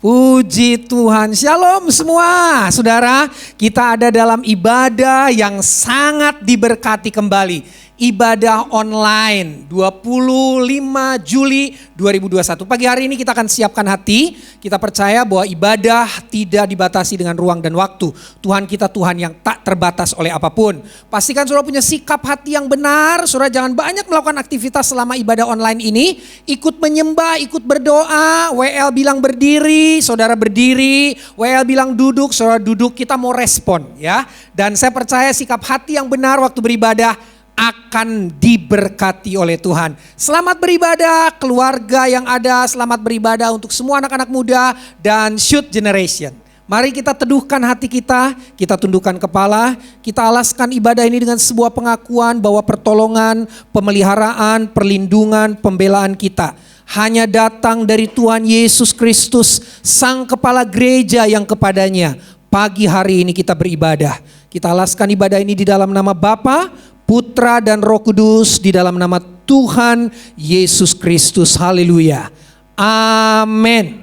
Puji Tuhan, shalom semua. Saudara, kita ada dalam ibadah yang sangat diberkati kembali. Ibadah online 25 Juli 2021. Pagi hari ini kita akan siapkan hati. Kita percaya bahwa ibadah tidak dibatasi dengan ruang dan waktu. Tuhan kita Tuhan yang tak terbatas oleh apapun. Pastikan saudara punya sikap hati yang benar. Saudara jangan banyak melakukan aktivitas selama ibadah online ini. Ikut menyembah, ikut berdoa. WL bilang berdiri, saudara berdiri. WL bilang duduk, saudara duduk. Kita mau respon ya. Dan saya percaya sikap hati yang benar waktu beribadah akan diberkati oleh Tuhan. Selamat beribadah keluarga yang ada, selamat beribadah untuk semua anak-anak muda dan Shoot Generation. Mari kita teduhkan hati kita tundukkan kepala, kita alaskan ibadah ini dengan sebuah pengakuan bahwa pertolongan, pemeliharaan, perlindungan, pembelaan kita hanya datang dari Tuhan Yesus Kristus, Sang Kepala Gereja yang kepadanya pagi hari ini kita beribadah. Kita alaskan ibadah ini di dalam nama Bapa, Putra dan Roh Kudus, di dalam nama Tuhan Yesus Kristus. Haleluya. Amin.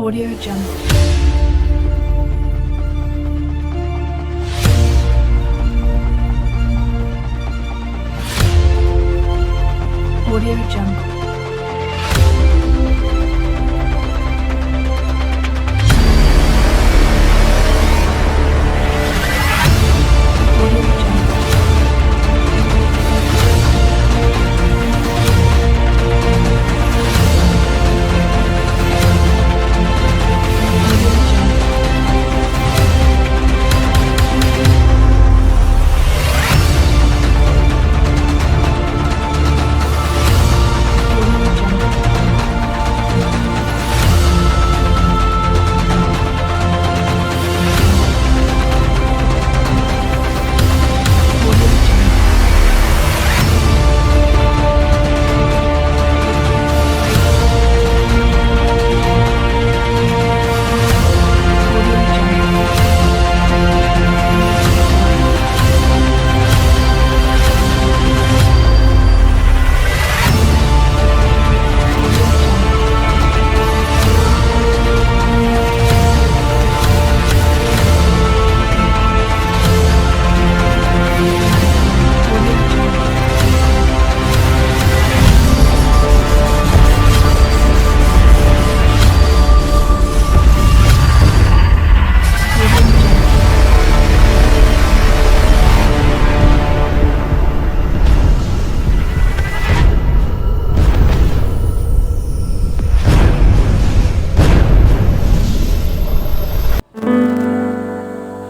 Audio Jungle. Audio Jungle.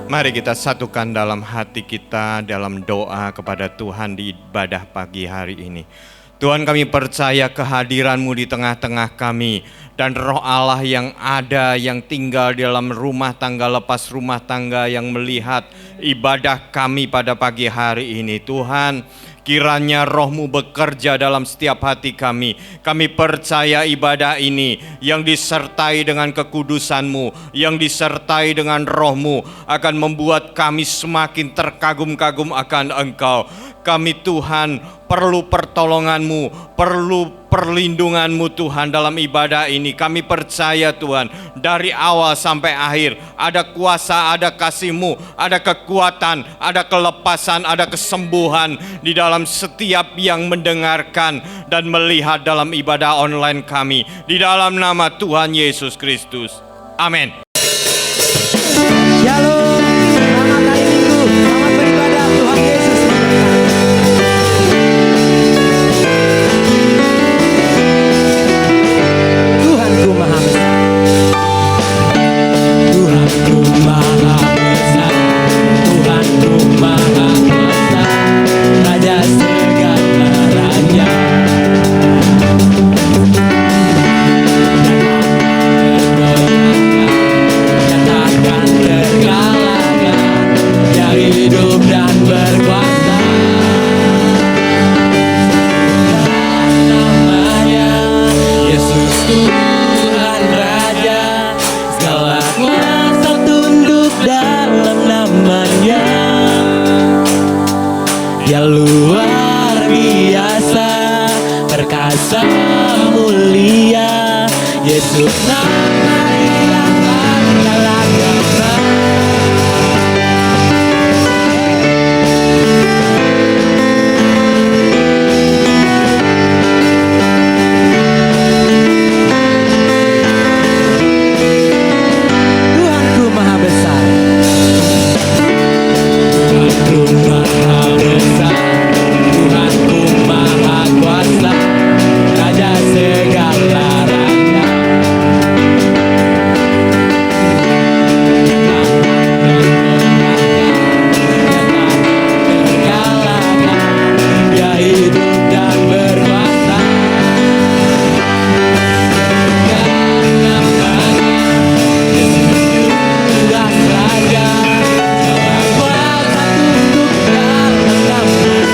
Mari kita satukan dalam hati kita dalam doa kepada Tuhan di ibadah pagi hari ini. Tuhan, kami percaya kehadiran-Mu di tengah-tengah kami dan Roh Allah yang ada, yang tinggal di dalam rumah tangga lepas rumah tangga, yang melihat ibadah kami pada pagi hari ini. Tuhan, kiranya Roh-Mu bekerja dalam setiap hati kami. Kami percaya ibadah ini yang disertai dengan kekudusan-Mu, yang disertai dengan Roh-Mu akan membuat kami semakin terkagum-kagum akan Engkau. Kami Tuhan perlu pertolongan-Mu, perlu perlindungan-Mu Tuhan dalam ibadah ini. Kami percaya Tuhan, dari awal sampai akhir ada kuasa, ada kasih-Mu, ada kekuatan, ada kelepasan, ada kesembuhan di dalam setiap yang mendengarkan dan melihat dalam ibadah online kami. Di dalam nama Tuhan Yesus Kristus. Amin. Shalom, selamat hari Minggu, selamat beribadah, Tuhan Yesus memberkati. Tuhanku Maha Besar. Tuhanku Maha Besar. Tuhanku Maha Besar. Raja segala raja. Nyatakan terkalahkan, Dia hidup dan berkuasa. Namanya Yesus Tuhan Raja, segala kuasa tunduk dalam namanya. Dia luar biasa, perkasa mulia. Yesus nama yang segala-galanya. Tuhanku Maha Besar. Tuhanku Maha Besar. Tuhanku Maha Kuasa. Raja segala raja. Dia hidup dan berkuasa. Tuhan Raja, segala kuasa tunduk dalam namanya.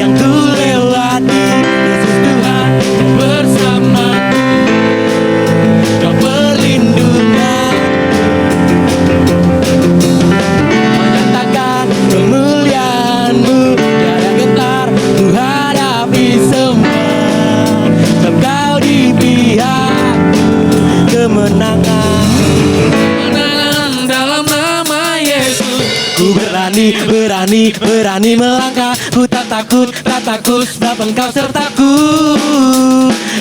Yang ku lewati, Yesus Tuhan bersamaku. Kau perlindungan, menyatakan kemuliaan-Mu. Tiada gentar ku hadapi semua, sebab Kau di pihakku. Kemenangan dalam nama Yesus. Ku berani melangkah. Ku tak takut sebab Engkau sertaku.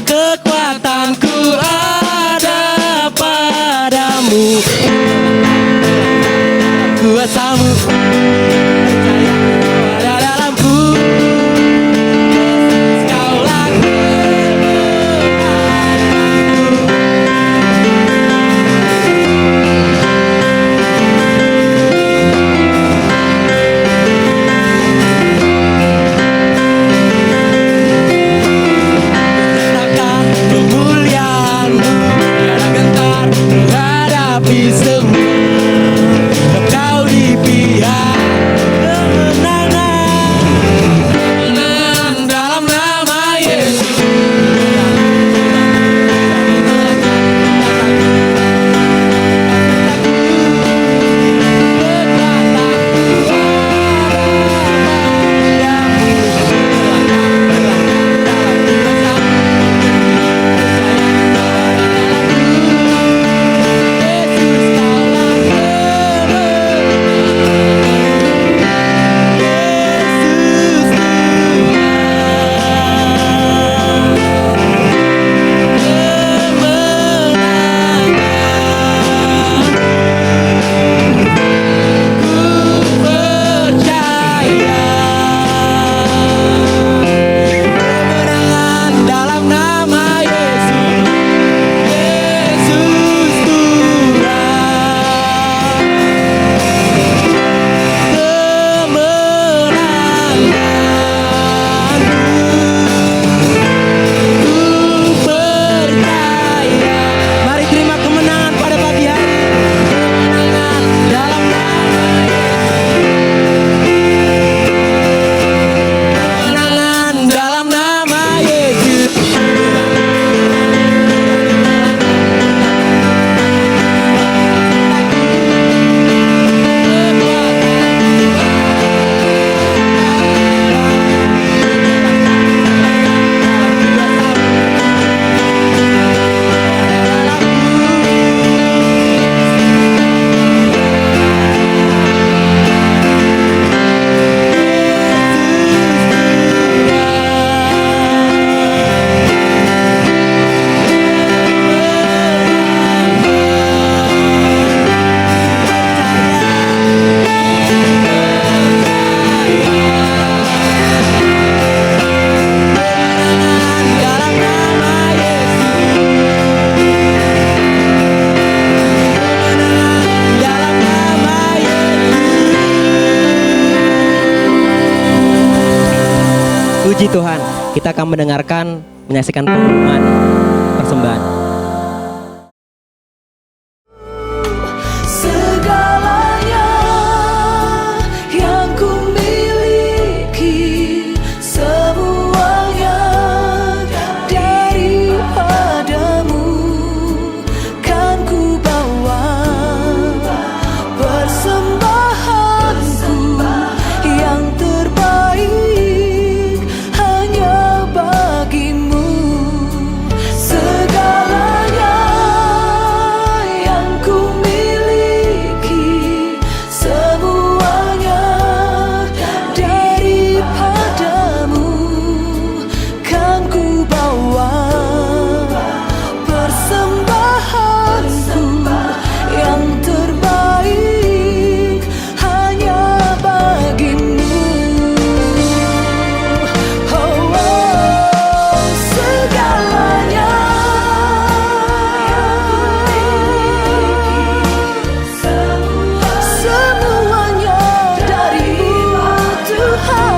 Kekuatanku ada padamu. Kuasa-Mu percaya ada dalamku. Kaulah Puji Tuhan, kita akan menyaksikan pengumuman persembahan. Segalanya yang ku miliki, semuanya daripadamu, kan ku bawa persembahanku yang terbaik hanya bagimu. Segalanya yang ku miliki, semuanya daripadamu, kan ku bawa persembahanku yang terbaik hanya bagimu. Oh, oh, segalanya semuanya darimu Tuhan.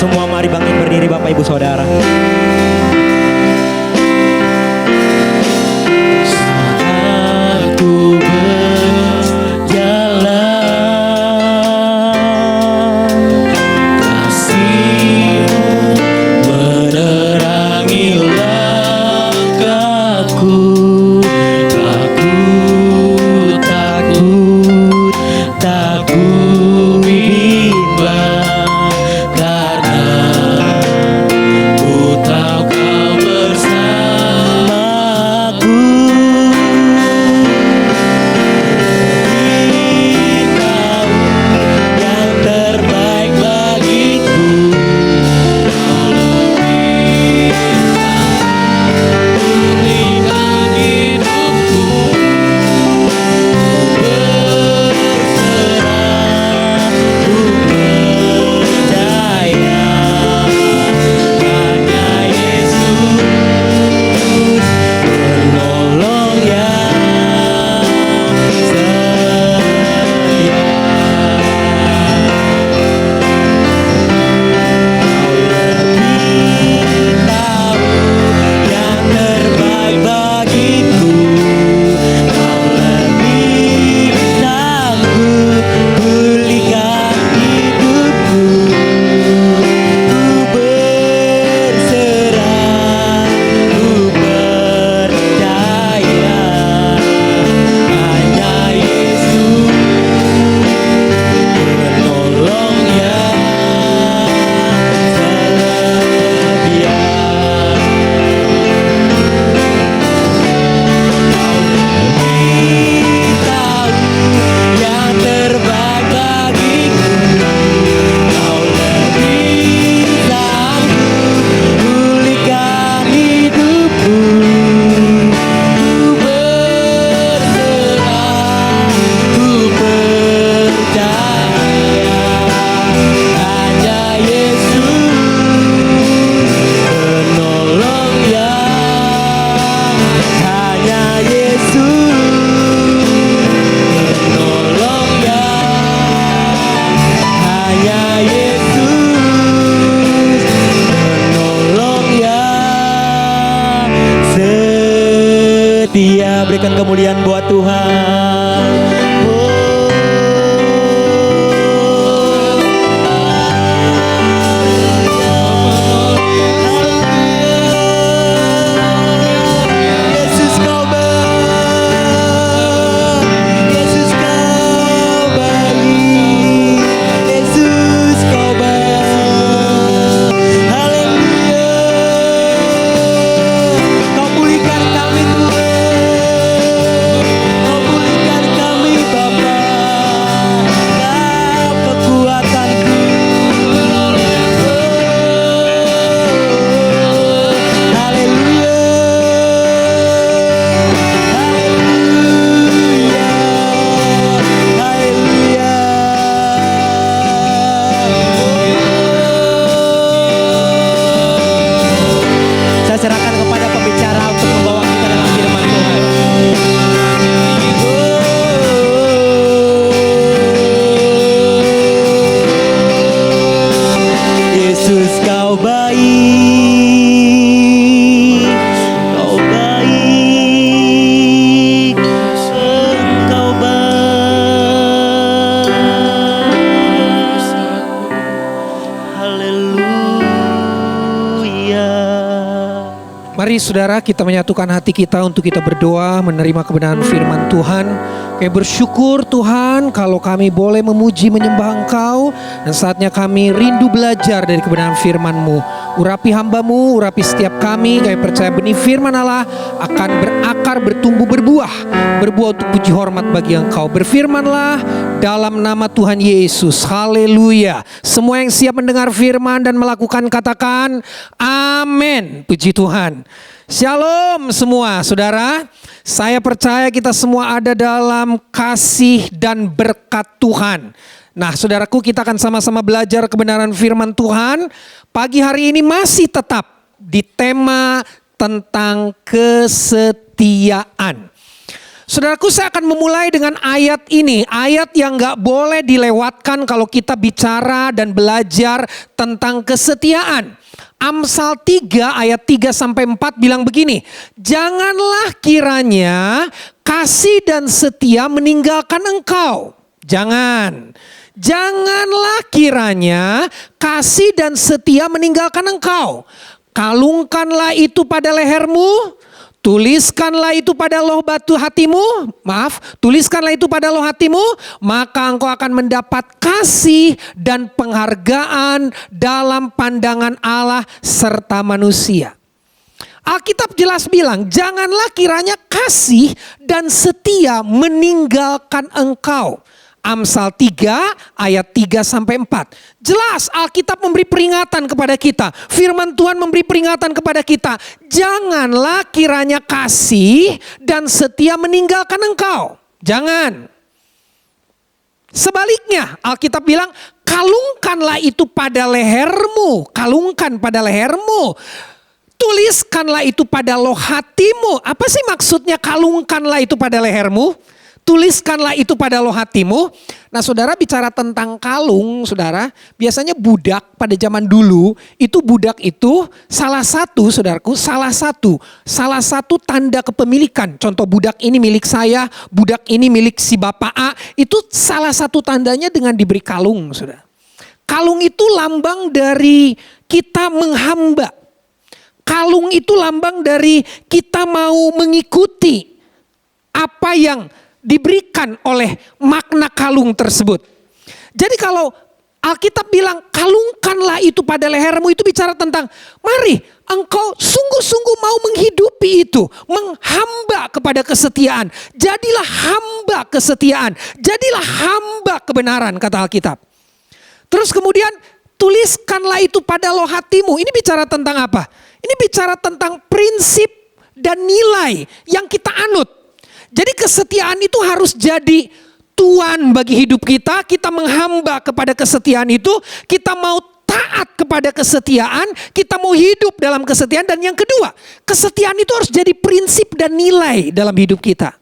Semua mari bangkit berdiri Bapak Ibu Saudara. Aku berjalan, kasih-Mu menerangi langkahku. Aku takut, takut bimbang, karena ku berikan kemuliaan buat Tuhan. Yesus kau baik, Yesus kau baik, Yesus kau baik. Haleluya. Kau pulihkan kami Tuhan, kau pulihkan kami Bapa. Kau kekuatanku. Haleluya. Haleluya. Haleluya. Saya serahkan kepada pembicara untuk membawa kita dalam firman Tuhan. Yesus kau baik, kau baik, engkau baik. Haleluya. Mari saudara, kita menyatukan hati kita untuk kita berdoa menerima kebenaran firman Tuhan. Kami bersyukur Tuhan kalau kami boleh memuji menyembah Engkau. Dan saatnya kami rindu belajar dari kebenaran firman-Mu. Urapi hamba-Mu, urapi setiap kami. Kami percaya benih firman Allah akan berakar, bertumbuh, berbuah. Berbuah untuk puji hormat bagi Engkau. Berfirmanlah dalam nama Tuhan Yesus. Haleluya. Semua yang siap mendengar firman dan melakukan katakan amin. Puji Tuhan. Shalom semua saudara. Saya percaya kita semua ada dalam kasih dan berkat Tuhan. Nah saudaraku, kita akan sama-sama belajar kebenaran firman Tuhan. Pagi hari ini masih tetap di tema tentang kesetiaan. Saudaraku, saya akan memulai dengan ayat ini. Ayat yang gak boleh dilewatkan kalau kita bicara dan belajar tentang kesetiaan. Amsal 3 ayat 3-4 bilang begini. Janganlah kiranya kasih dan setia meninggalkan engkau. Janganlah kiranya kasih dan setia meninggalkan engkau. Kalungkanlah itu pada lehermu. Tuliskanlah itu pada loh batu hatimu. Tuliskanlah itu pada loh hatimu. Maka engkau akan mendapat kasih dan penghargaan dalam pandangan Allah serta manusia. Alkitab jelas bilang, janganlah kiranya kasih dan setia meninggalkan engkau. Amsal 3 ayat 3-4. Jelas Alkitab memberi peringatan kepada kita. Firman Tuhan memberi peringatan kepada kita. Janganlah kiranya kasih dan setia meninggalkan engkau. Jangan. Sebaliknya Alkitab bilang, kalungkanlah itu pada lehermu. Kalungkan pada lehermu. Tuliskanlah itu pada loh hatimu. Apa sih maksudnya kalungkanlah itu pada lehermu? Tuliskanlah itu pada loh hatimu. Nah saudara, bicara tentang kalung saudara, biasanya budak pada zaman dulu, itu budak itu salah satu tanda kepemilikan. Contoh, budak ini milik saya, budak ini milik si bapak A, itu salah satu tandanya dengan diberi kalung saudara. Kalung itu lambang dari kita menghamba. Kalung itu lambang dari kita mau mengikuti apa yang diberikan oleh makna kalung tersebut. Jadi kalau Alkitab bilang kalungkanlah itu pada lehermu, itu bicara tentang mari engkau sungguh-sungguh mau menghidupi itu. Menghamba kepada kesetiaan. Jadilah hamba kesetiaan. Jadilah hamba kebenaran, kata Alkitab. Terus kemudian tuliskanlah itu pada loh hatimu. Ini bicara tentang apa? Ini bicara tentang prinsip dan nilai yang kita anut. Jadi kesetiaan itu harus jadi tuan bagi hidup kita. Kita menghamba kepada kesetiaan itu. Kita mau taat kepada kesetiaan. Kita mau hidup dalam kesetiaan. Dan yang kedua, kesetiaan itu harus jadi prinsip dan nilai dalam hidup kita.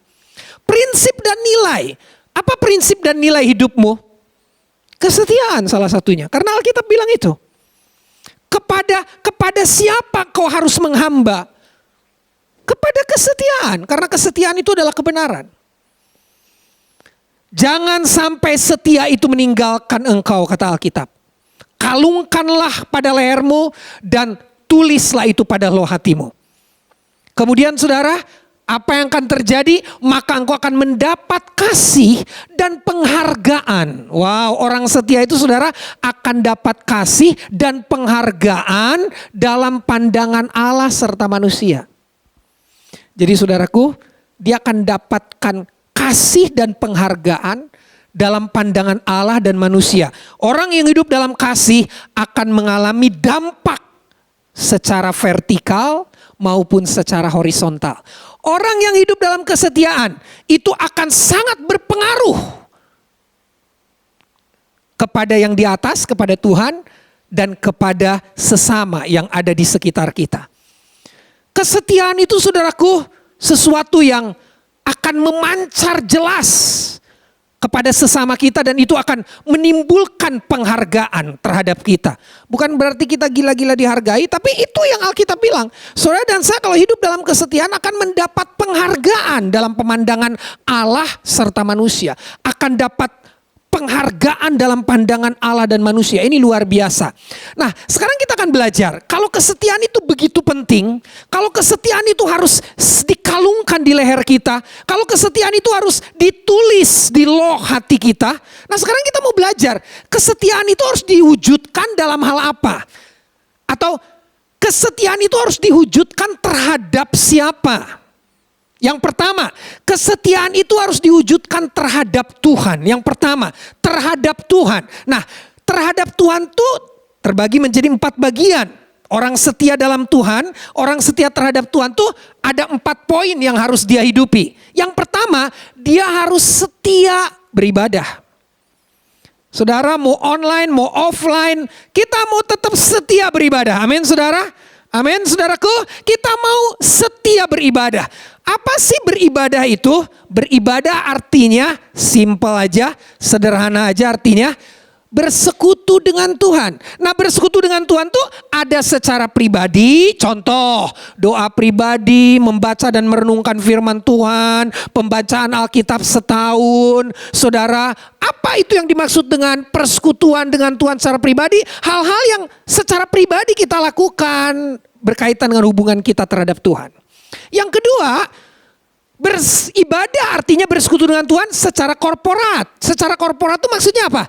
Prinsip dan nilai. Apa prinsip dan nilai hidupmu? Kesetiaan salah satunya. Karena Alkitab bilang itu. Kepada siapa kau harus menghamba? Kepada kesetiaan, karena kesetiaan itu adalah kebenaran. Jangan sampai setia itu meninggalkan engkau, kata Alkitab. Kalungkanlah pada lehermu dan tulislah itu pada loh hatimu. Kemudian saudara, apa yang akan terjadi? Maka engkau akan mendapat kasih dan penghargaan. Wow, orang setia itu saudara akan dapat kasih dan penghargaan dalam pandangan Allah serta manusia. Jadi saudaraku, dia akan dapatkan kasih dan penghargaan dalam pandangan Allah dan manusia. Orang yang hidup dalam kasih akan mengalami dampak secara vertikal maupun secara horizontal. Orang yang hidup dalam kesetiaan itu akan sangat berpengaruh kepada yang di atas, kepada Tuhan, dan kepada sesama yang ada di sekitar kita. Kesetiaan itu saudaraku sesuatu yang akan memancar jelas kepada sesama kita dan itu akan menimbulkan penghargaan terhadap kita. Bukan berarti kita gila-gila dihargai, tapi itu yang Alkitab bilang. Saudara dan saya kalau hidup dalam kesetiaan akan mendapat penghargaan dalam pemandangan Allah serta manusia. Akan dapat penghargaan dalam pandangan Allah dan manusia. Ini luar biasa. Nah, sekarang kita akan belajar. Kalau kesetiaan itu begitu penting, kalau kesetiaan itu harus dikalungkan di leher kita, kalau kesetiaan itu harus ditulis di loh hati kita. Nah, sekarang kita mau belajar. Kesetiaan itu harus diwujudkan dalam hal apa? Atau kesetiaan itu harus diwujudkan terhadap siapa? Yang pertama, kesetiaan itu harus diwujudkan terhadap Tuhan. Yang pertama, terhadap Tuhan. Nah, terhadap Tuhan itu terbagi menjadi 4 bagian. Orang setia dalam Tuhan, orang setia terhadap Tuhan tuh ada 4 poin yang harus dia hidupi. Yang pertama, dia harus setia beribadah. Saudara mau online, mau offline, kita mau tetap setia beribadah. Amin saudara? Amin saudaraku, kita mau setia beribadah. Apa sih beribadah itu? Beribadah artinya simple aja, sederhana aja artinya bersekutu dengan Tuhan. Nah, bersekutu dengan Tuhan tuh ada secara pribadi, contoh doa pribadi, membaca dan merenungkan firman Tuhan, pembacaan Alkitab setahun. Saudara, apa itu yang dimaksud dengan persekutuan dengan Tuhan secara pribadi? Hal-hal yang secara pribadi kita lakukan berkaitan dengan hubungan kita terhadap Tuhan. Yang kedua, beribadah artinya bersekutu dengan Tuhan secara korporat. Secara korporat itu maksudnya apa?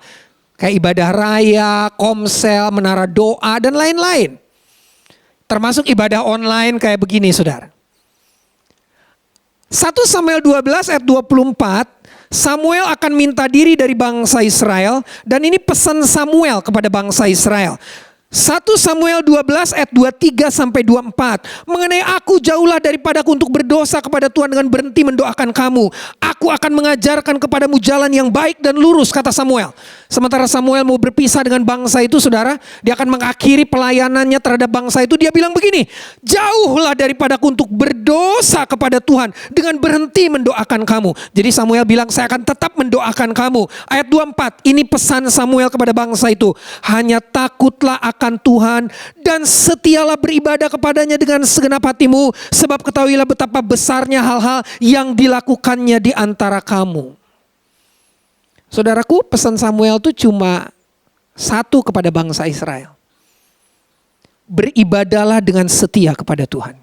Kayak ibadah raya, komsel, menara doa, dan lain-lain. Termasuk ibadah online kayak begini saudara. 1 Samuel 12 ayat 24, Samuel akan minta diri dari bangsa Israel. Dan ini pesan Samuel kepada bangsa Israel. 1 Samuel 12 ayat 23 sampai 24. Mengenai aku jauhlah daripadaku untuk berdosa kepada Tuhan dengan berhenti mendoakan kamu. Aku akan mengajarkan kepadamu jalan yang baik dan lurus, kata Samuel. Sementara Samuel mau berpisah dengan bangsa itu saudara, dia akan mengakhiri pelayanannya terhadap bangsa itu. Dia bilang begini, jauhlah daripadaku untuk berdosa kepada Tuhan dengan berhenti mendoakan kamu. Jadi Samuel bilang saya akan tetap mendoakan kamu. Ayat 24, ini pesan Samuel kepada bangsa itu. Hanya takutlah akan Tuhan dan setialah beribadah kepadanya dengan segenap hatimu, sebab ketahuilah betapa besarnya hal-hal yang dilakukannya di antara kamu. Saudaraku, pesan Samuel itu cuma satu kepada bangsa Israel. Beribadahlah dengan setia kepada Tuhan.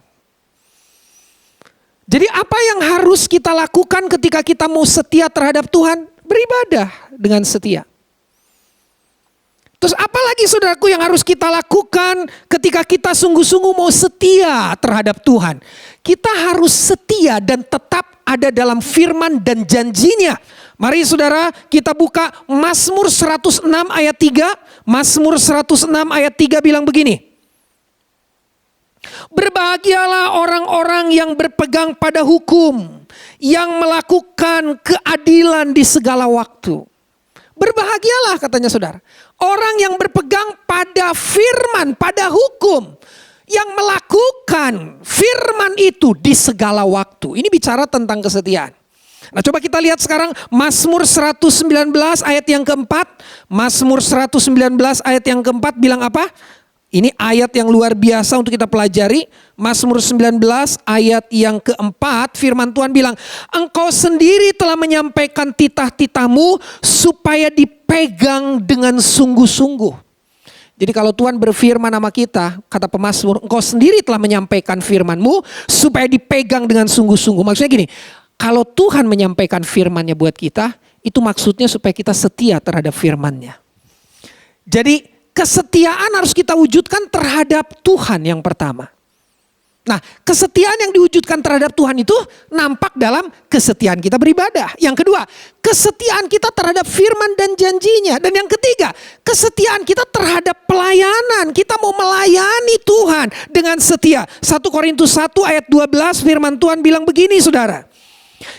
Jadi apa yang harus kita lakukan ketika kita mau setia terhadap Tuhan? Beribadah dengan setia. Terus apa lagi saudaraku yang harus kita lakukan ketika kita sungguh-sungguh mau setia terhadap Tuhan? Kita harus setia dan tetap ada dalam firman dan janjinya. Mari saudara kita buka Mazmur 106 ayat 3. Mazmur 106 ayat 3 bilang begini. Berbahagialah orang-orang yang berpegang pada hukum, yang melakukan keadilan di segala waktu. Berbahagialah katanya saudara. Orang yang berpegang pada firman, pada hukum. Yang melakukan firman itu di segala waktu. Ini bicara tentang kesetiaan. Nah coba kita lihat sekarang Mazmur 119 ayat yang keempat. Mazmur 119 ayat yang keempat bilang apa? Ini ayat yang luar biasa untuk kita pelajari. Mazmur 19 ayat yang keempat, firman Tuhan bilang, engkau sendiri telah menyampaikan titah-titahmu supaya dipegang dengan sungguh-sungguh. Jadi kalau Tuhan berfirman sama kita, kata pemazmur, engkau sendiri telah menyampaikan firman-Mu supaya dipegang dengan sungguh-sungguh. Maksudnya gini, kalau Tuhan menyampaikan firman-Nya buat kita, itu maksudnya supaya kita setia terhadap firman-Nya. Jadi kesetiaan harus kita wujudkan terhadap Tuhan yang pertama. Nah, kesetiaan yang diwujudkan terhadap Tuhan itu nampak dalam kesetiaan kita beribadah. Yang kedua, kesetiaan kita terhadap firman dan janjinya. Dan yang ketiga, kesetiaan kita terhadap pelayanan. Kita mau melayani Tuhan dengan setia. 1 Korintus 1 ayat 12 firman Tuhan bilang begini saudara.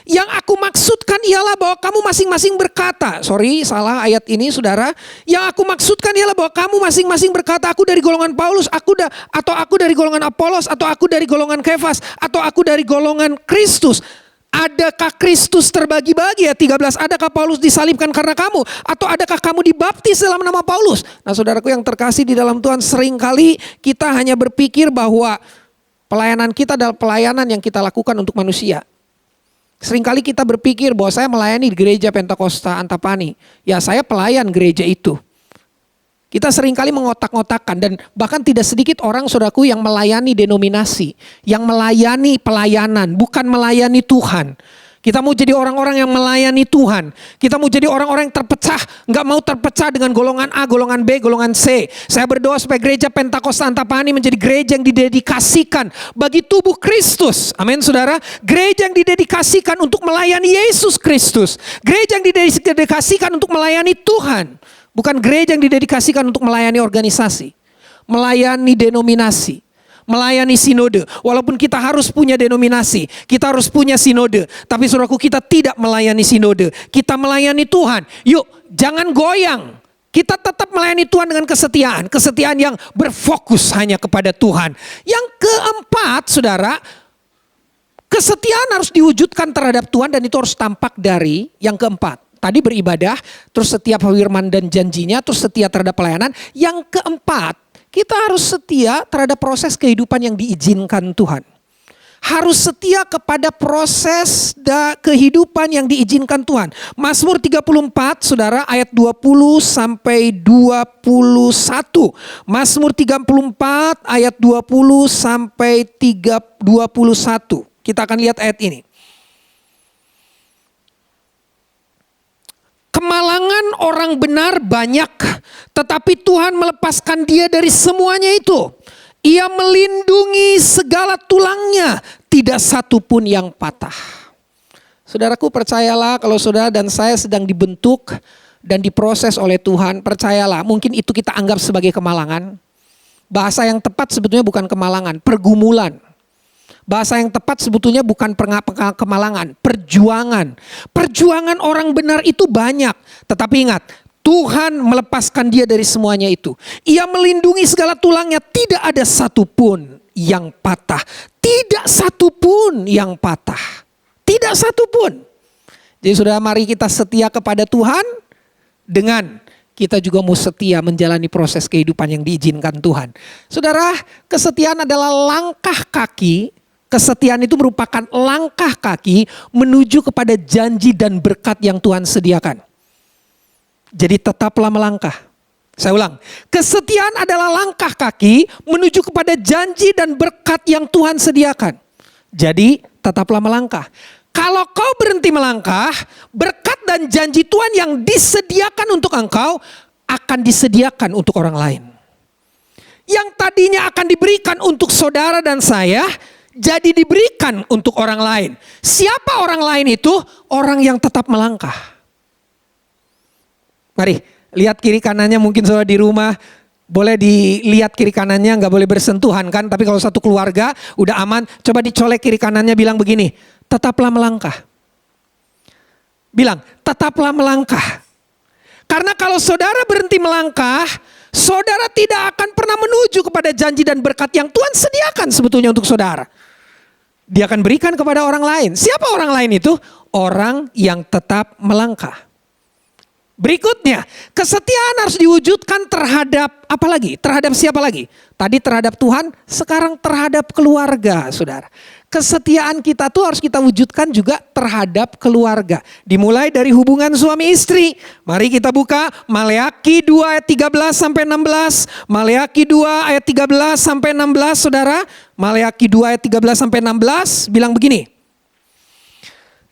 Yang aku maksudkan ialah bahwa kamu masing-masing berkata, salah ayat ini saudara. Yang aku maksudkan ialah bahwa kamu masing-masing berkata, aku dari golongan Paulus, atau aku dari golongan Apolos, atau aku dari golongan Kefas, atau aku dari golongan Kristus. Adakah Kristus terbagi-bagi ya 13? Adakah Paulus disalibkan karena kamu? Atau adakah kamu dibaptis dalam nama Paulus? Nah saudaraku yang terkasih di dalam Tuhan, seringkali kita hanya berpikir bahwa pelayanan kita adalah pelayanan yang kita lakukan untuk manusia. Seringkali kita berpikir bahwa saya melayani di gereja Pentakosta Antapani. Ya saya pelayan gereja itu. Kita seringkali mengotak-ngotakkan dan bahkan tidak sedikit orang saudaraku yang melayani denominasi. Yang melayani pelayanan, bukan melayani Tuhan. Kita mau jadi orang-orang yang melayani Tuhan. Kita mau jadi orang-orang yang terpecah. Gak mau terpecah dengan golongan A, golongan B, golongan C. Saya berdoa supaya gereja Pentakosta Antapani menjadi gereja yang didedikasikan bagi tubuh Kristus. Amin saudara. Gereja yang didedikasikan untuk melayani Yesus Kristus. Gereja yang didedikasikan untuk melayani Tuhan. Bukan gereja yang didedikasikan untuk melayani organisasi. Melayani denominasi. Melayani sinode. Walaupun kita harus punya denominasi, kita harus punya sinode. Tapi saudaraku, kita tidak melayani sinode. Kita melayani Tuhan. Yuk, jangan goyang. Kita tetap melayani Tuhan dengan kesetiaan. Kesetiaan yang berfokus hanya kepada Tuhan. Yang keempat, saudara, kesetiaan harus diwujudkan terhadap Tuhan dan itu harus tampak dari yang keempat. Tadi beribadah, terus setiap firman dan janjinya, terus setia terhadap pelayanan. Yang keempat, kita harus setia terhadap proses kehidupan yang diizinkan Tuhan. Harus setia kepada proses kehidupan yang diizinkan Tuhan. Mazmur 34 saudara ayat 20 sampai 21. Mazmur 34 ayat 20 sampai 21. Kita akan lihat ayat ini. Kemalangan orang benar banyak, tetapi Tuhan melepaskan dia dari semuanya itu. Ia melindungi segala tulangnya, tidak satu pun yang patah. Saudaraku, percayalah kalau saudara dan saya sedang dibentuk dan diproses oleh Tuhan, percayalah mungkin itu kita anggap sebagai kemalangan. Bahasa yang tepat sebetulnya bukan kemalangan, pergumulan. Bahasa yang tepat sebetulnya bukan kemalangan, perjuangan. Perjuangan orang benar itu banyak. Tetapi ingat, Tuhan melepaskan dia dari semuanya itu. Ia melindungi segala tulangnya, tidak ada satupun yang patah. Tidak satupun yang patah. Tidak satupun. Jadi saudara, mari kita setia kepada Tuhan dengan kita juga mau setia menjalani proses kehidupan yang diizinkan Tuhan. Saudara, kesetiaan adalah langkah kaki. Kesetiaan itu merupakan langkah kaki menuju kepada janji dan berkat yang Tuhan sediakan. Jadi tetaplah melangkah. Saya ulang, kesetiaan adalah langkah kaki menuju kepada janji dan berkat yang Tuhan sediakan. Jadi tetaplah melangkah. Kalau kau berhenti melangkah, berkat dan janji Tuhan yang disediakan untuk engkau akan disediakan untuk orang lain. Yang tadinya akan diberikan untuk saudara dan saya, jadi diberikan untuk orang lain. Siapa orang lain itu? Orang yang tetap melangkah. Mari lihat kiri kanannya, mungkin saudara di rumah boleh dilihat kiri kanannya, nggak boleh bersentuhan kan. Tapi kalau satu keluarga udah aman, coba dicolek kiri kanannya, bilang begini, tetaplah melangkah. Bilang, tetaplah melangkah. Karena kalau saudara berhenti melangkah, saudara tidak akan pernah menuju kepada janji dan berkat yang Tuhan sediakan sebetulnya untuk saudara. Dia akan berikan kepada orang lain. Siapa orang lain itu? Orang yang tetap melangkah. Berikutnya, kesetiaan harus diwujudkan terhadap apa lagi? Terhadap siapa lagi? Tadi terhadap Tuhan, sekarang terhadap keluarga, saudara. Kesetiaan kita tuh harus kita wujudkan juga terhadap keluarga. Dimulai dari hubungan suami istri. Mari kita buka Maleakhi 2 ayat 13 sampai 16. Maleakhi 2 ayat 13 sampai 16, saudara. Maleakhi 2 ayat 13 sampai 16 bilang begini.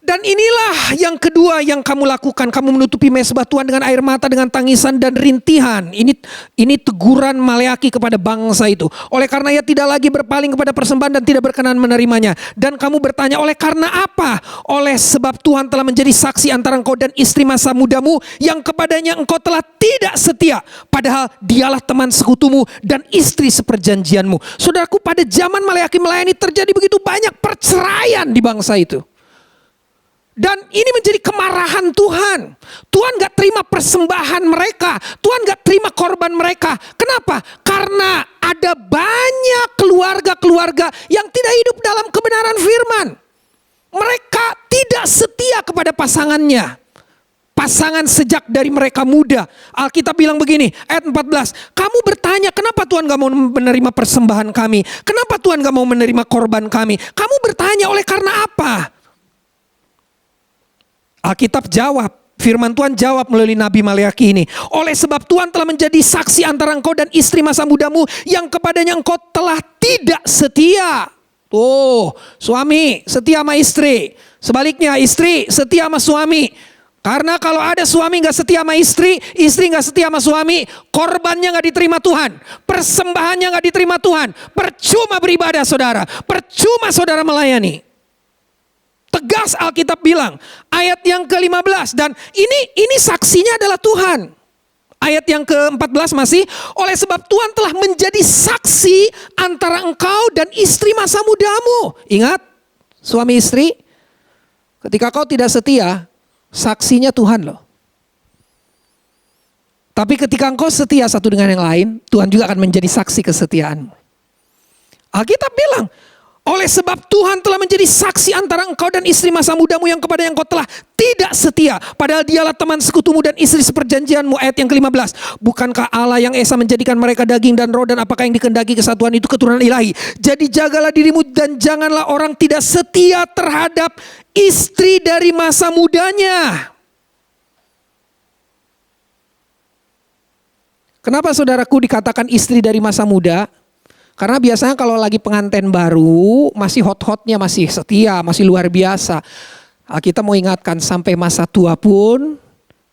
Dan inilah yang kedua yang kamu lakukan. Kamu menutupi mezbah Tuhan dengan air mata, dengan tangisan dan rintihan. Ini teguran Maleakhi kepada bangsa itu. Oleh karena ia tidak lagi berpaling kepada persembahan dan tidak berkenan menerimanya. Dan kamu bertanya, oleh karena apa? Oleh sebab Tuhan telah menjadi saksi antara engkau dan istri masa mudamu yang kepadanya engkau telah tidak setia. Padahal dialah teman sekutumu dan istri seperjanjianmu. Saudaraku, pada zaman Maleakhi melayani terjadi begitu banyak perceraian di bangsa itu. Dan ini menjadi kemarahan Tuhan. Tuhan gak terima persembahan mereka. Tuhan gak terima korban mereka. Kenapa? Karena ada banyak keluarga-keluarga yang tidak hidup dalam kebenaran firman. Mereka tidak setia kepada pasangannya. Pasangan sejak dari mereka muda. Alkitab bilang begini, ayat 14. Kamu bertanya, kenapa Tuhan gak mau menerima persembahan kami? Kenapa Tuhan gak mau menerima korban kami? Kamu bertanya, oleh karena apa? Alkitab jawab, firman Tuhan jawab melalui Nabi Maleakhi ini. Oleh sebab Tuhan telah menjadi saksi antara engkau dan istri masa mudamu yang kepadanya engkau telah tidak setia. Tuh, suami setia sama istri. Sebaliknya istri setia sama suami. Karena kalau ada suami gak setia sama istri, istri gak setia sama suami, korbannya gak diterima Tuhan. Persembahannya gak diterima Tuhan. Percuma beribadah saudara. Percuma saudara melayani. Tegas Alkitab bilang, ayat yang ke-15, dan ini saksinya adalah Tuhan. Ayat yang ke-14 masih, oleh sebab Tuhan telah menjadi saksi antara engkau dan istri masa mudamu. Ingat, suami istri, ketika kau tidak setia, saksinya Tuhan loh. Tapi ketika engkau setia satu dengan yang lain, Tuhan juga akan menjadi saksi kesetiaanmu. Alkitab bilang, oleh sebab Tuhan telah menjadi saksi antara engkau dan istri masa mudamu yang kepada yang kau telah tidak setia. Padahal dialah teman sekutumu dan istri seperjanjianmu. Ayat yang ke-15. Bukankah Allah yang esa menjadikan mereka daging dan roh, dan apakah yang dikehendaki kesatuan itu keturunan ilahi. Jadi jagalah dirimu dan janganlah orang tidak setia terhadap istri dari masa mudanya. Kenapa saudaraku dikatakan istri dari masa muda? Karena biasanya kalau lagi pengantin baru, masih hot-hotnya, masih setia, masih luar biasa. Kita mau ingatkan sampai masa tua pun,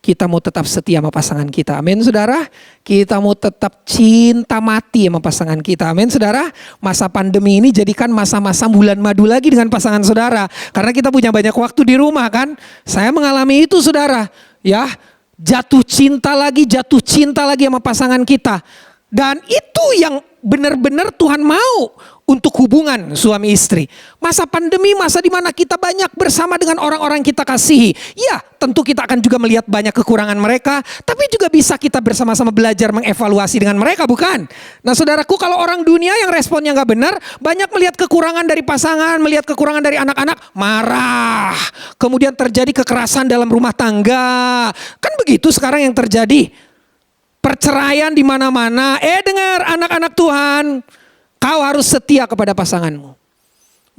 kita mau tetap setia sama pasangan kita. Amin saudara. Kita mau tetap cinta mati sama pasangan kita. Amin saudara. Masa pandemi ini jadikan masa-masa bulan madu lagi dengan pasangan saudara. Karena kita punya banyak waktu di rumah kan. Saya mengalami itu saudara. Ya, jatuh cinta lagi sama pasangan kita. Dan itu yang benar-benar Tuhan mau untuk hubungan suami istri. Masa pandemi, masa di mana kita banyak bersama dengan orang-orang yang kita kasihi. Ya, tentu kita akan juga melihat banyak kekurangan mereka, tapi juga bisa kita bersama-sama belajar mengevaluasi dengan mereka, bukan? Nah saudaraku, kalau orang dunia yang responnya gak benar, banyak melihat kekurangan dari pasangan, melihat kekurangan dari anak-anak, marah. Kemudian terjadi kekerasan dalam rumah tangga. Kan begitu sekarang yang terjadi. Perceraian di mana-mana. Dengar anak-anak Tuhan, kau harus setia kepada pasanganmu.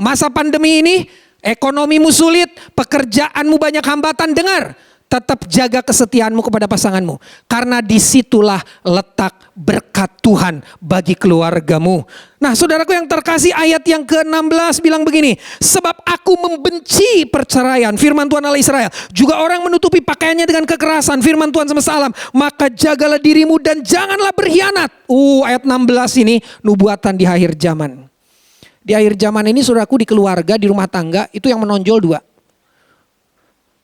Masa pandemi ini, ekonomimu sulit, pekerjaanmu banyak hambatan. Dengar, tetap jaga kesetiaanmu kepada pasanganmu. Karena disitulah letak berkat Tuhan bagi keluargamu. Nah saudaraku yang terkasih, ayat yang ke-16 bilang begini. Sebab aku membenci perceraian, firman Tuhan Allah Israel. Juga orang menutupi pakaiannya dengan kekerasan, firman Tuhan semesta alam. Maka jagalah dirimu dan janganlah berkhianat. Ayat 16 ini nubuatan di akhir zaman. Di akhir zaman ini saudaraku, di keluarga, di rumah tangga, itu yang menonjol dua.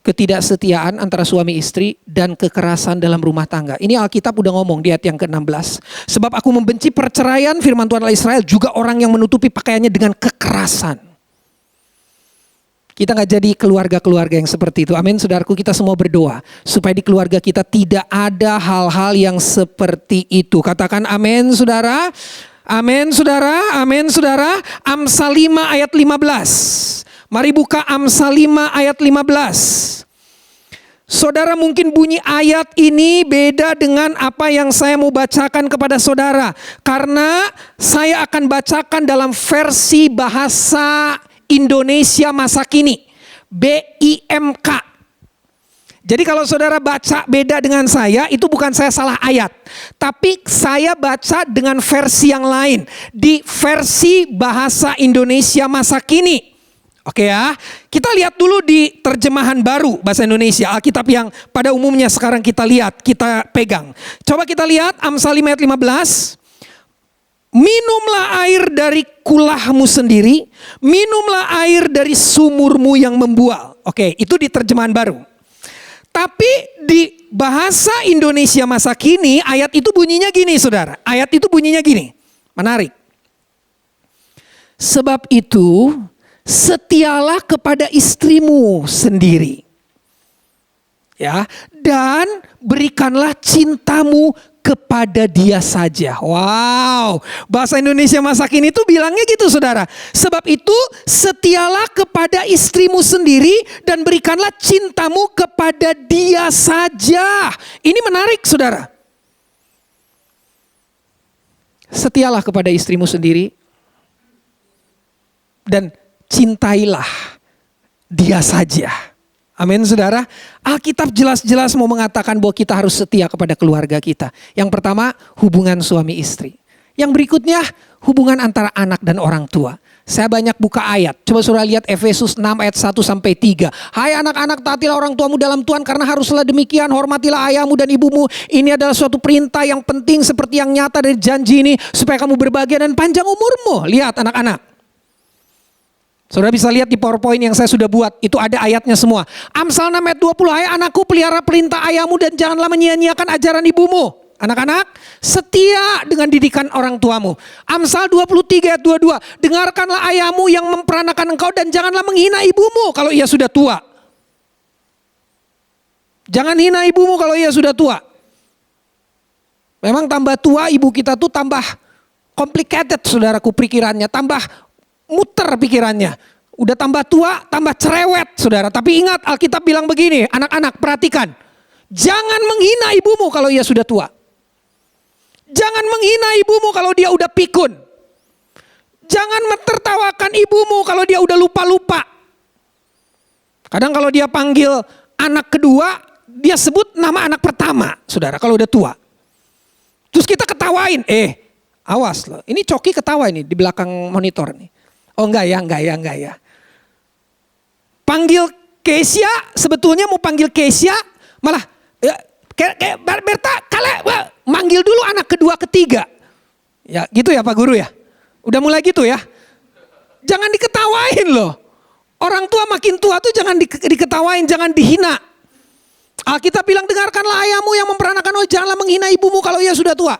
Ketidaksetiaan antara suami istri dan kekerasan dalam rumah tangga. Ini Alkitab udah ngomong di ayat yang ke-16. Sebab aku membenci perceraian, firman Tuhan Allah Israel, juga orang yang menutupi pakaiannya dengan kekerasan. Kita gak jadi keluarga-keluarga yang seperti itu. Amin saudaraku, kita semua berdoa supaya di keluarga kita tidak ada hal-hal yang seperti itu. Katakan amin saudara. Amin saudara, amin saudara. Amsal 5 ayat 15. Mari buka Amsal 5 ayat 15. Saudara, mungkin bunyi ayat ini beda dengan apa yang saya mau bacakan kepada saudara. Karena saya akan bacakan dalam versi bahasa Indonesia masa kini. BIMK. Jadi kalau saudara baca beda dengan saya, itu bukan saya salah ayat. Tapi saya baca dengan versi yang lain. Di versi bahasa Indonesia masa kini. Oke ya, kita lihat dulu di terjemahan baru bahasa Indonesia, Alkitab yang pada umumnya sekarang kita lihat, kita pegang. Coba kita lihat Amsal 5 ayat 15. Minumlah air dari kulahmu sendiri, minumlah air dari sumurmu yang membual. Oke, itu di terjemahan baru. Tapi di bahasa Indonesia masa kini, ayat itu bunyinya gini saudara. Ayat itu bunyinya gini, menarik. Sebab itu, setialah kepada istrimu sendiri. Ya, dan berikanlah cintamu kepada dia saja. Wow, bahasa Indonesia masa kini itu bilangnya gitu saudara. Sebab itu setialah kepada istrimu sendiri dan berikanlah cintamu kepada dia saja. Ini menarik saudara. Setialah kepada istrimu sendiri dan cintailah dia saja. Amin saudara. Alkitab jelas-jelas mau mengatakan bahwa kita harus setia kepada keluarga kita. Yang pertama, hubungan suami istri. Yang berikutnya, hubungan antara anak dan orang tua. Saya banyak buka ayat. Coba saudara lihat Efesus 6 ayat 1 sampai 3. Hai anak-anak, taatilah orang tuamu dalam Tuhan karena haruslah demikian. Hormatilah ayahmu dan ibumu. Ini adalah suatu perintah yang penting seperti yang nyata dari janji ini supaya kamu berbahagia dan panjang umurmu. Lihat anak-anak. Saudara bisa lihat di PowerPoint yang saya sudah buat, itu ada ayatnya semua. Amsal 6 ayat 20, hai anakku pelihara perintah ayahmu dan janganlah menyia-nyiakan ajaran ibumu. Anak-anak, setia dengan didikan orang tuamu. Amsal 23 ayat 22, dengarkanlah ayahmu yang memperanakan engkau dan janganlah menghina ibumu kalau ia sudah tua. Jangan hina ibumu kalau ia sudah tua. Memang tambah tua ibu kita tuh tambah complicated saudaraku pikirannya, tambah muter pikirannya. Udah tambah tua, tambah cerewet saudara. Tapi ingat Alkitab bilang begini, anak-anak perhatikan. Jangan menghina ibumu kalau ia sudah tua. Jangan menghina ibumu kalau dia udah pikun. Jangan mentertawakan ibumu kalau dia udah lupa-lupa. Kadang kalau dia panggil anak kedua, dia sebut nama anak pertama saudara kalau udah tua. Terus kita ketawain, awas loh. Ini Coki ketawa ini di belakang monitor nih. Oh enggak ya. Panggil Kesia, sebetulnya mau panggil Kesia, malah kayak Berta, manggil dulu anak kedua ketiga. Ya gitu ya Pak Guru ya. Udah mulai gitu ya. Jangan diketawain loh. Orang tua makin tua tuh jangan diketawain, jangan dihina. Alkitab bilang dengarkanlah ayahmu yang memperanakan, janganlah menghina ibumu kalau ia sudah tua.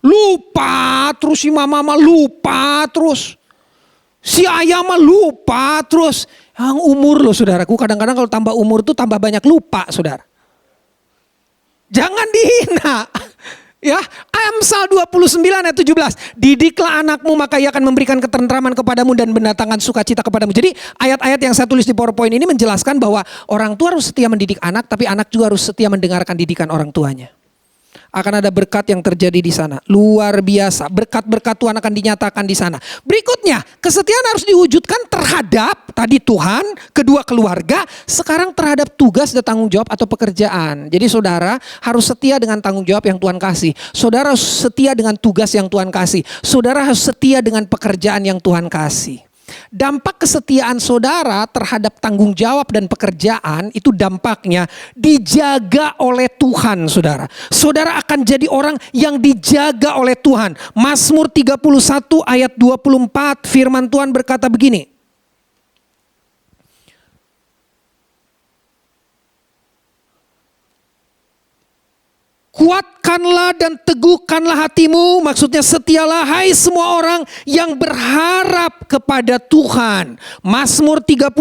Lupa terus si mama lupa terus. Si ayah mah lupa terus. Yang umur loh saudaraku, kadang-kadang kalau tambah umur tuh tambah banyak lupa saudara. Jangan dihina. Ya, Amsal 29 ayat 17. Didiklah anakmu maka ia akan memberikan ketentraman kepadamu dan mendatangkan sukacita kepadamu. Jadi ayat-ayat yang saya tulis di PowerPoint ini menjelaskan bahwa orang tua harus setia mendidik anak, tapi anak juga harus setia mendengarkan didikan orang tuanya. Akan ada berkat yang terjadi di sana. Luar biasa. Berkat-berkat Tuhan akan dinyatakan di sana. Berikutnya, kesetiaan harus diwujudkan terhadap tadi Tuhan, kedua keluarga, sekarang terhadap tugas dan tanggung jawab atau pekerjaan. Jadi saudara harus setia dengan tanggung jawab yang Tuhan kasih. Saudara harus setia dengan tugas yang Tuhan kasih. Saudara harus setia dengan pekerjaan yang Tuhan kasih. Dampak kesetiaan saudara terhadap tanggung jawab dan pekerjaan itu dampaknya dijaga oleh Tuhan saudara. Saudara akan jadi orang yang dijaga oleh Tuhan. Mazmur 31 ayat 24 firman Tuhan berkata begini. Kuatkanlah dan teguhkanlah hatimu, maksudnya setialah hai semua orang yang berharap kepada Tuhan. Mazmur 31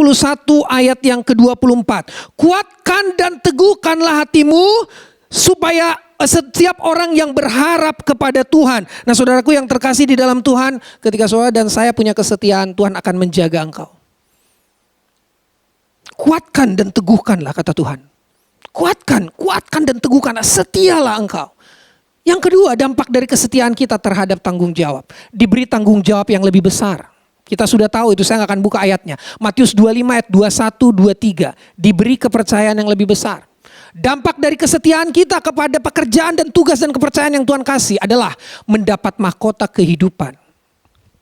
ayat yang ke-24. Kuatkan dan teguhkanlah hatimu supaya setiap orang yang berharap kepada Tuhan. Nah saudaraku yang terkasih di dalam Tuhan, ketika saudara dan saya punya kesetiaan, Tuhan akan menjaga engkau. Kuatkan dan teguhkanlah kata Tuhan. Kuatkan dan teguhkan. Setialah engkau. Yang kedua, dampak dari kesetiaan kita terhadap tanggung jawab. Diberi tanggung jawab yang lebih besar. Kita sudah tahu itu, saya nggak akan buka ayatnya. Matius 25 ayat 21, 23. Diberi kepercayaan yang lebih besar. Dampak dari kesetiaan kita kepada pekerjaan dan tugas dan kepercayaan yang Tuhan kasih adalah mendapat mahkota kehidupan.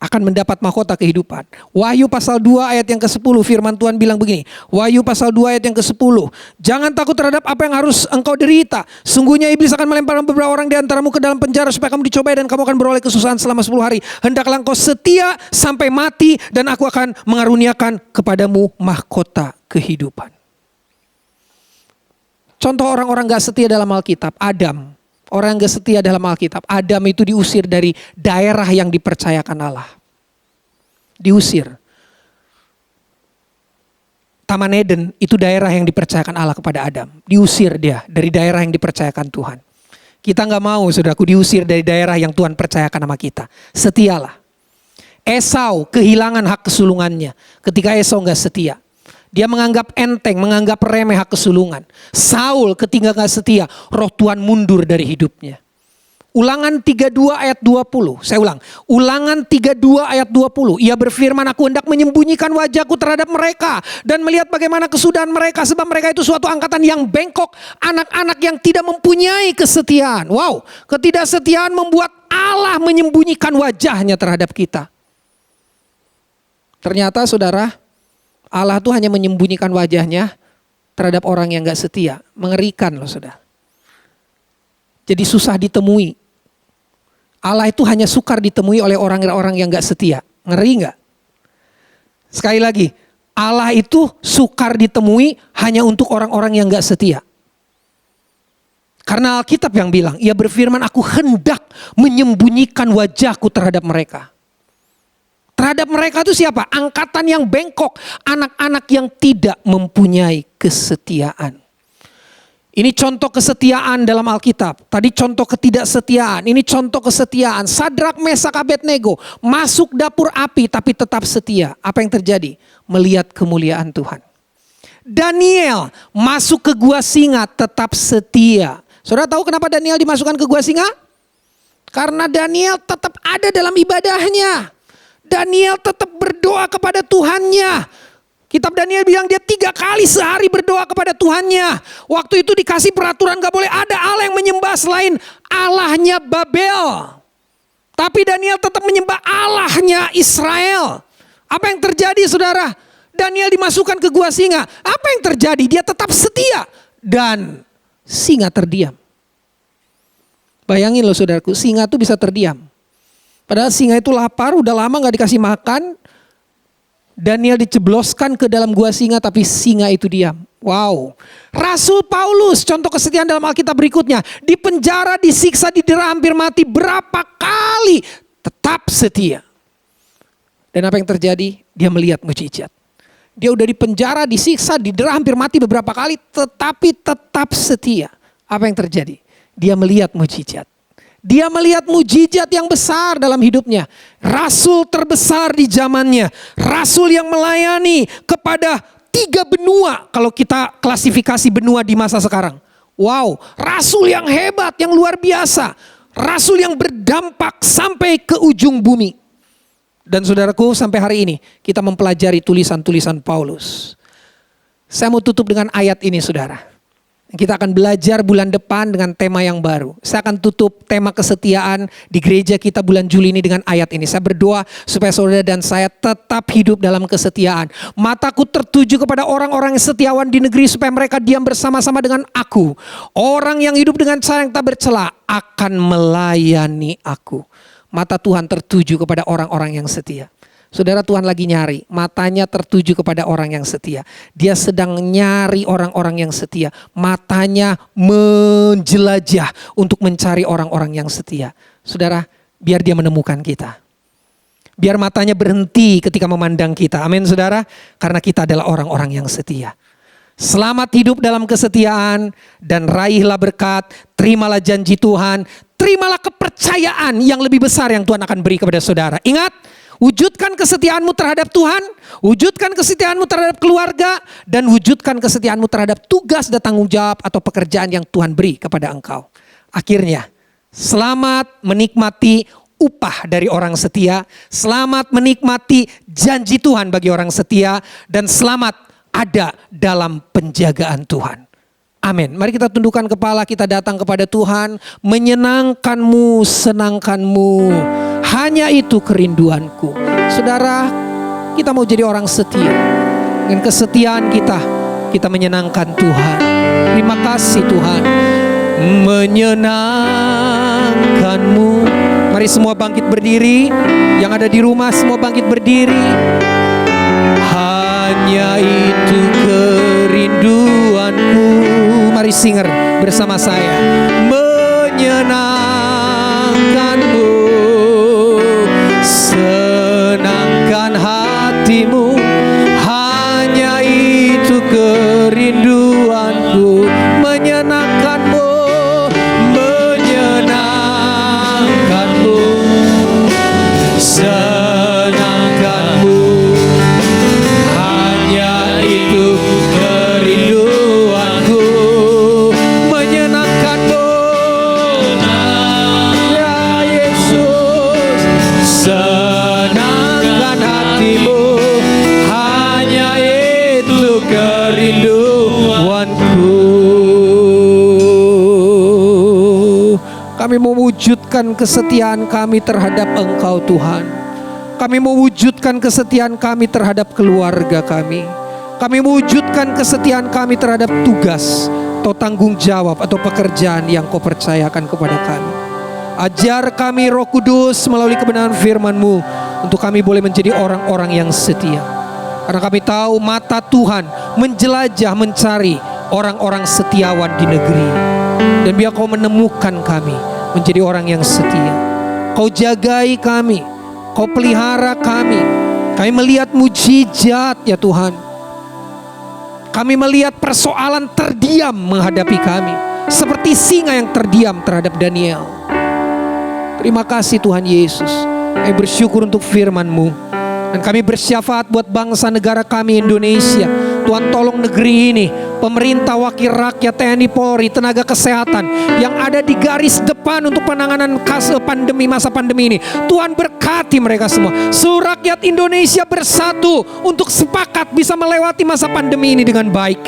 Akan mendapat mahkota kehidupan. Wahyu pasal 2 ayat yang ke-10 firman Tuhan bilang begini. Wahyu pasal 2 ayat yang ke-10. Jangan takut terhadap apa yang harus engkau derita. Sungguhnya iblis akan melemparkan beberapa orang di antaramu ke dalam penjara supaya kamu dicobai dan kamu akan beroleh kesusahan selama 10 hari. Hendaklah engkau setia sampai mati dan aku akan mengaruniakan kepadamu mahkota kehidupan. Contoh orang-orang gak setia dalam Alkitab, Adam. Orang yang gak setia dalam Alkitab, Adam itu diusir dari daerah yang dipercayakan Allah. Diusir. Taman Eden itu daerah yang dipercayakan Allah kepada Adam. Diusir dia dari daerah yang dipercayakan Tuhan. Kita gak mau saudaraku diusir dari daerah yang Tuhan percayakan sama kita. Setialah. Esau kehilangan hak kesulungannya ketika Esau gak setia. Dia menganggap enteng, menganggap remeh hak kesulungan. Saul ketika gak setia, roh Tuhan mundur dari hidupnya. Ulangan 32 ayat 20. Saya ulang. Ulangan 32 ayat 20. Ia berfirman, aku hendak menyembunyikan wajahku terhadap mereka. Dan melihat bagaimana kesudahan mereka. Sebab mereka itu suatu angkatan yang bengkok. Anak-anak yang tidak mempunyai kesetiaan. Wow, ketidaksetiaan membuat Allah menyembunyikan wajahnya terhadap kita. Ternyata saudara, Allah tuh hanya menyembunyikan wajahnya terhadap orang yang gak setia. Mengerikan loh saudara. Jadi susah ditemui. Allah itu hanya sukar ditemui oleh orang-orang yang gak setia. Ngeri gak? Sekali lagi, Allah itu sukar ditemui hanya untuk orang-orang yang gak setia. Karena Alkitab yang bilang, ia berfirman, aku hendak menyembunyikan wajahku terhadap mereka. Terhadap mereka itu siapa? Angkatan yang bengkok. Anak-anak yang tidak mempunyai kesetiaan. Ini contoh kesetiaan dalam Alkitab. Tadi contoh ketidaksetiaan. Ini contoh kesetiaan. Sadrak, Mesak, Abednego masuk dapur api tapi tetap setia. Apa yang terjadi? Melihat kemuliaan Tuhan. Daniel masuk ke gua singa tetap setia. Saudara tahu kenapa Daniel dimasukkan ke gua singa? Karena Daniel tetap ada dalam ibadahnya. Daniel tetap berdoa kepada Tuhannya. Kitab Daniel bilang dia 3 kali sehari berdoa kepada Tuhannya. Waktu itu dikasih peraturan gak boleh ada Allah yang menyembah selain Allahnya Babel. Tapi Daniel tetap menyembah Allahnya Israel. Apa yang terjadi saudara? Daniel dimasukkan ke gua singa. Apa yang terjadi? Dia tetap setia. Dan singa terdiam. Bayangin loh saudaraku, singa tuh bisa terdiam. Padahal singa itu lapar, udah lama gak dikasih makan. Daniel dicebloskan ke dalam gua singa tapi singa itu diam. Wow. Rasul Paulus, contoh kesetiaan dalam Alkitab berikutnya. Di penjara, disiksa, didera hampir mati berapa kali. Tetap setia. Dan apa yang terjadi? Dia melihat mujizat. Dia udah di penjara, disiksa, didera hampir mati beberapa kali. Tetapi tetap setia. Apa yang terjadi? Dia melihat mujizat. Dia melihat mujizat yang besar dalam hidupnya. Rasul terbesar di zamannya. Rasul yang melayani kepada 3 benua. Kalau kita klasifikasi benua di masa sekarang. Wow, rasul yang hebat, yang luar biasa. Rasul yang berdampak sampai ke ujung bumi. Dan saudaraku, sampai hari ini kita mempelajari tulisan-tulisan Paulus. Saya mau tutup dengan ayat ini saudara. Kita akan belajar bulan depan dengan tema yang baru. Saya akan tutup tema kesetiaan di gereja kita bulan Juli ini dengan ayat ini. Saya berdoa supaya saudara dan saya tetap hidup dalam kesetiaan. Mataku tertuju kepada orang-orang yang setiawan di negeri supaya mereka diam bersama-sama dengan aku. Orang yang hidup dengan cara yang tak bercela akan melayani aku. Mata Tuhan tertuju kepada orang-orang yang setia. Saudara, Tuhan lagi nyari, matanya tertuju kepada orang yang setia. Dia sedang nyari orang-orang yang setia. Matanya menjelajah untuk mencari orang-orang yang setia. Saudara, biar dia menemukan kita. Biar matanya berhenti ketika memandang kita. Amin saudara, karena kita adalah orang-orang yang setia. Selamat hidup dalam kesetiaan dan raihlah berkat, terimalah janji Tuhan, terimalah kepercayaan yang lebih besar yang Tuhan akan beri kepada saudara. Ingat, Wujudkan kesetiaanmu terhadap Tuhan, wujudkan kesetiaanmu terhadap keluarga, dan wujudkan kesetiaanmu terhadap tugas dan tanggung jawab atau pekerjaan yang Tuhan beri kepada engkau. Akhirnya, selamat menikmati upah dari orang setia, selamat menikmati janji Tuhan bagi orang setia, dan selamat ada dalam penjagaan Tuhan. Amin. Mari kita tundukkan kepala, kita datang kepada Tuhan. Menyenangkanmu, senangkanmu. Hanya itu kerinduanku. Saudara, kita mau jadi orang setia. Dengan kesetiaan kita menyenangkan Tuhan. Terima kasih Tuhan. Menyenangkanmu. Mari semua bangkit berdiri. Yang ada di rumah semua bangkit berdiri. Hanya itu kerinduanku. Mari singer bersama saya. Menyenangkanmu, senangkan hatimu. Hanya itu kerinduanku. Menyenangkanmu, menyenangkanmu, senangkanmu. Hanya itu kerinduanku. Menyenangkanmu, ya Yesus. Senangkan hatimu. Hanya itu kerinduanku. Kami mewujudkan kesetiaan kami terhadap Engkau Tuhan. Kami mewujudkan kesetiaan kami terhadap keluarga kami. Kami mewujudkan kesetiaan kami terhadap tugas atau tanggung jawab atau pekerjaan yang Kau percayakan kepada kami. Ajar kami Roh Kudus melalui kebenaran firman-Mu untuk kami boleh menjadi orang-orang yang setia. Karena kami tahu mata Tuhan menjelajah mencari orang-orang setiawan di negeri. Dan biar Kau menemukan kami menjadi orang yang setia. Kau jagai kami, Kau pelihara kami. Kami melihat mujizat ya Tuhan. Kami melihat persoalan terdiam menghadapi kami. Seperti singa yang terdiam terhadap Daniel. Terima kasih Tuhan Yesus. Kami bersyukur untuk firman-Mu. Dan kami bersyafaat buat bangsa negara kami Indonesia. Tuhan tolong negeri ini, pemerintah, wakil rakyat, TNI, Polri, tenaga kesehatan yang ada di garis depan untuk penanganan kasus pandemi, masa pandemi ini. Tuhan berkati mereka semua. Seluruh rakyat Indonesia bersatu untuk sepakat bisa melewati masa pandemi ini dengan baik.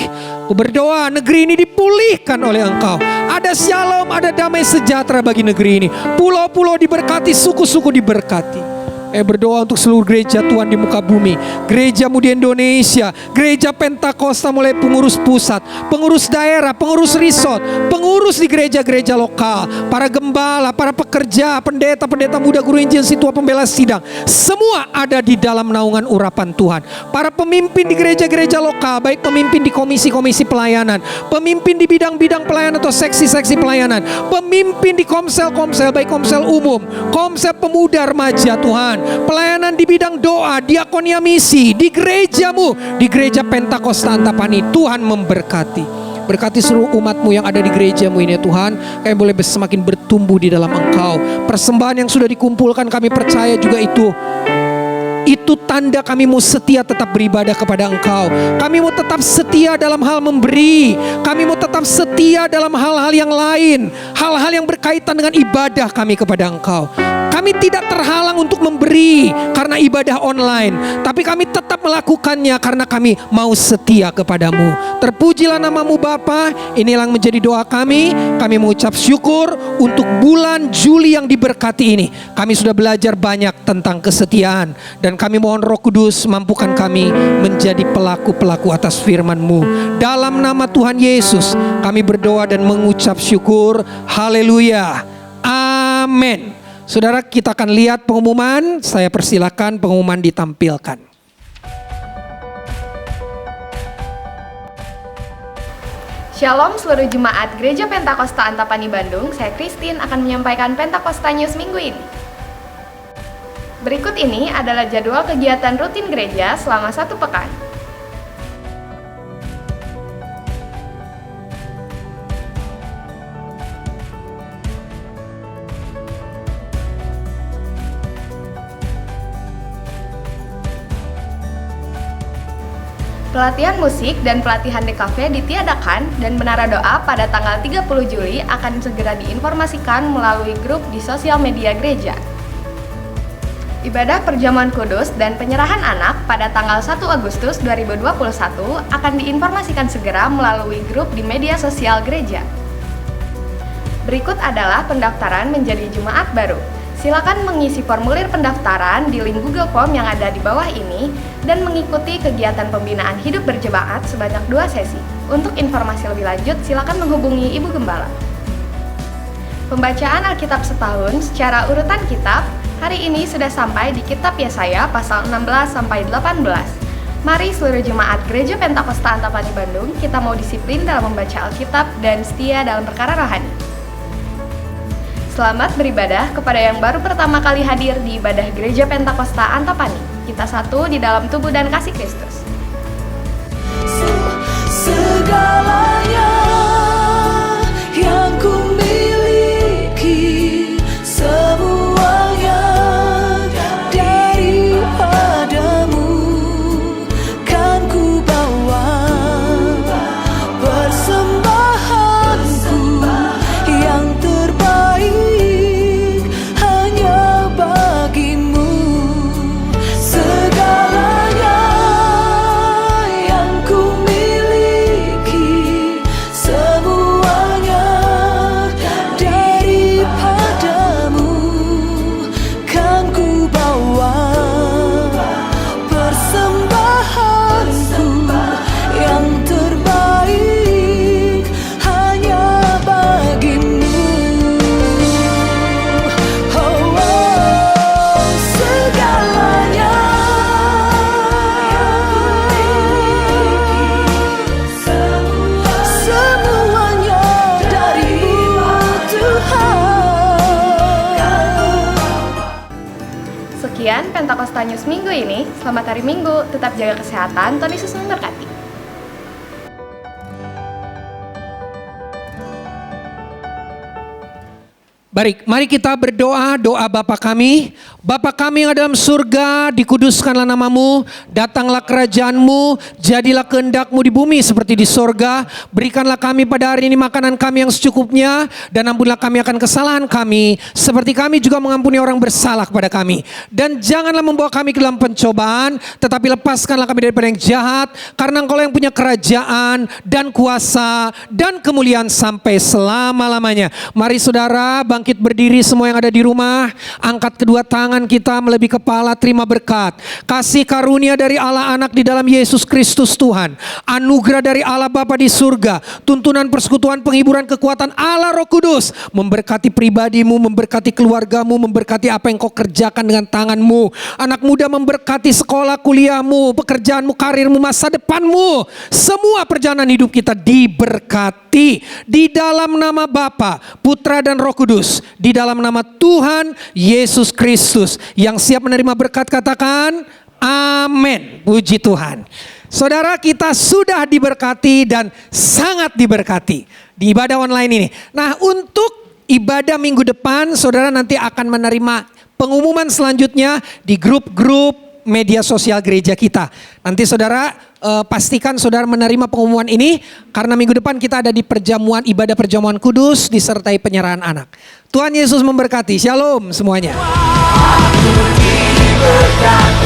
Aku berdoa negeri ini dipulihkan oleh Engkau. Ada shalom, ada damai sejahtera bagi negeri ini. Pulau-pulau diberkati, suku-suku diberkati. Berdoa untuk seluruh gereja Tuhan di muka bumi. Gereja-Mu di Indonesia, gereja Pentakosta mulai pengurus pusat, pengurus daerah, pengurus resort, pengurus di gereja-gereja lokal, para gembala, para pekerja, pendeta-pendeta muda, guru injil, situa, pembela sidang. Semua ada di dalam naungan urapan Tuhan. Para pemimpin di gereja-gereja lokal, baik pemimpin di komisi-komisi pelayanan, pemimpin di bidang-bidang pelayanan atau seksi-seksi pelayanan, pemimpin di komsel-komsel, baik komsel umum, komsel pemuda remaja Tuhan. Pelayanan di bidang doa, diakonia misi, di gereja-Mu, di gereja Pentakosta Antapani. Tuhan memberkati. Berkati seluruh umat-Mu yang ada di gereja-Mu ini ya Tuhan. Kami boleh semakin bertumbuh di dalam Engkau. Persembahan yang sudah dikumpulkan kami percaya juga itu tanda kami mau setia tetap beribadah kepada Engkau. Kami mau tetap setia dalam hal memberi. Kami mau tetap setia dalam hal-hal yang lain. Hal-hal yang berkaitan dengan ibadah kami kepada Engkau. Kami tidak terhalang untuk memberi karena ibadah online. Tapi kami tetap melakukannya karena kami mau setia kepadamu. Terpujilah nama-Mu Bapa. Inilah yang menjadi doa kami. Kami mengucap syukur untuk bulan Juli yang diberkati ini. Kami sudah belajar banyak tentang kesetiaan. Dan kami mohon Roh Kudus mampukan kami menjadi pelaku-pelaku atas firman-Mu. Dalam nama Tuhan Yesus kami berdoa dan mengucap syukur. Haleluya. Amin. Saudara, kita akan lihat pengumuman. Saya persilakan pengumuman ditampilkan. Shalom seluruh jemaat Gereja Pentakosta Antapani Bandung. Saya Christine akan menyampaikan Pentakosta News minggu ini. Berikut ini adalah jadwal kegiatan rutin gereja selama 1 pekan. Pelatihan musik dan pelatihan DKV ditiadakan dan menara doa pada tanggal 30 Juli akan segera diinformasikan melalui grup di sosial media gereja. Ibadah perjamuan kudus dan penyerahan anak pada tanggal 1 Agustus 2021 akan diinformasikan segera melalui grup di media sosial gereja. Berikut adalah pendaftaran menjadi jemaat baru. Silakan mengisi formulir pendaftaran di link Google Form yang ada di bawah ini dan mengikuti kegiatan pembinaan hidup berjemaat sebanyak 2 sesi. Untuk informasi lebih lanjut, silakan menghubungi Ibu Gembala. Pembacaan Alkitab setahun secara urutan kitab hari ini sudah sampai di Kitab Yesaya pasal 16 sampai 18. Mari seluruh jemaat Gereja Pentakosta Antapani Bandung, kita mau disiplin dalam membaca Alkitab dan setia dalam perkara rohani. Selamat beribadah kepada yang baru pertama kali hadir di ibadah Gereja Pentakosta Antapani. Kita satu di dalam tubuh dan kasih Kristus. Segalanya yang ku miliki, semuanya daripadamu, kan ku bawa persembahanku yang terbaik hanya bagimu. Segalanya yang ku miliki, semuanya daripadamu, kan ku bawa persembahanku yang terbaik hanya bagimu. Oh, oh, segalanya semuanya darimu Tuhan. Sekian Pentakosta News minggu ini. Selamat hari Minggu, tetap jaga kesehatan. Tuhan Yesus memberkati. Baik, mari kita berdoa, doa Bapa kami. Bapa kami yang ada dalam surga, dikuduskanlah namamu, datanglah kerajaan-Mu, jadilah kehendak-Mu di bumi seperti di surga. Berikanlah kami pada hari ini makanan kami yang secukupnya, dan ampunilah kami akan kesalahan kami, seperti kami juga mengampuni orang bersalah kepada kami. Dan janganlah membawa kami ke dalam pencobaan, tetapi lepaskanlah kami daripada yang jahat, karena Engkau yang punya kerajaan dan kuasa dan kemuliaan sampai selama-lamanya. Mari saudara bangkit berdiri semua yang ada di rumah, angkat kedua tangan kita melebihi kepala, terima berkat, kasih karunia dari Allah Anak di dalam Yesus Kristus Tuhan, anugerah dari Allah Bapa di surga, tuntunan persekutuan penghiburan kekuatan Allah Roh Kudus, memberkati pribadimu, memberkati keluargamu, memberkati apa yang kau kerjakan dengan tanganmu, anak muda memberkati sekolah kuliahmu, pekerjaanmu, karirmu, masa depanmu, semua perjalanan hidup kita diberkati di dalam nama Bapa, Putra dan Roh Kudus, di dalam nama Tuhan Yesus Kristus. Yang siap menerima berkat katakan amin. Puji Tuhan. Saudara, kita sudah diberkati dan sangat diberkati di ibadah online ini. Nah, untuk ibadah minggu depan saudara nanti akan menerima pengumuman selanjutnya di grup-grup media sosial gereja kita. Nanti saudara pastikan saudara menerima pengumuman ini, karena minggu depan kita ada di perjamuan, ibadah perjamuan kudus disertai penyerahan anak. Tuhan Yesus memberkati. Shalom semuanya. Aku diberkati.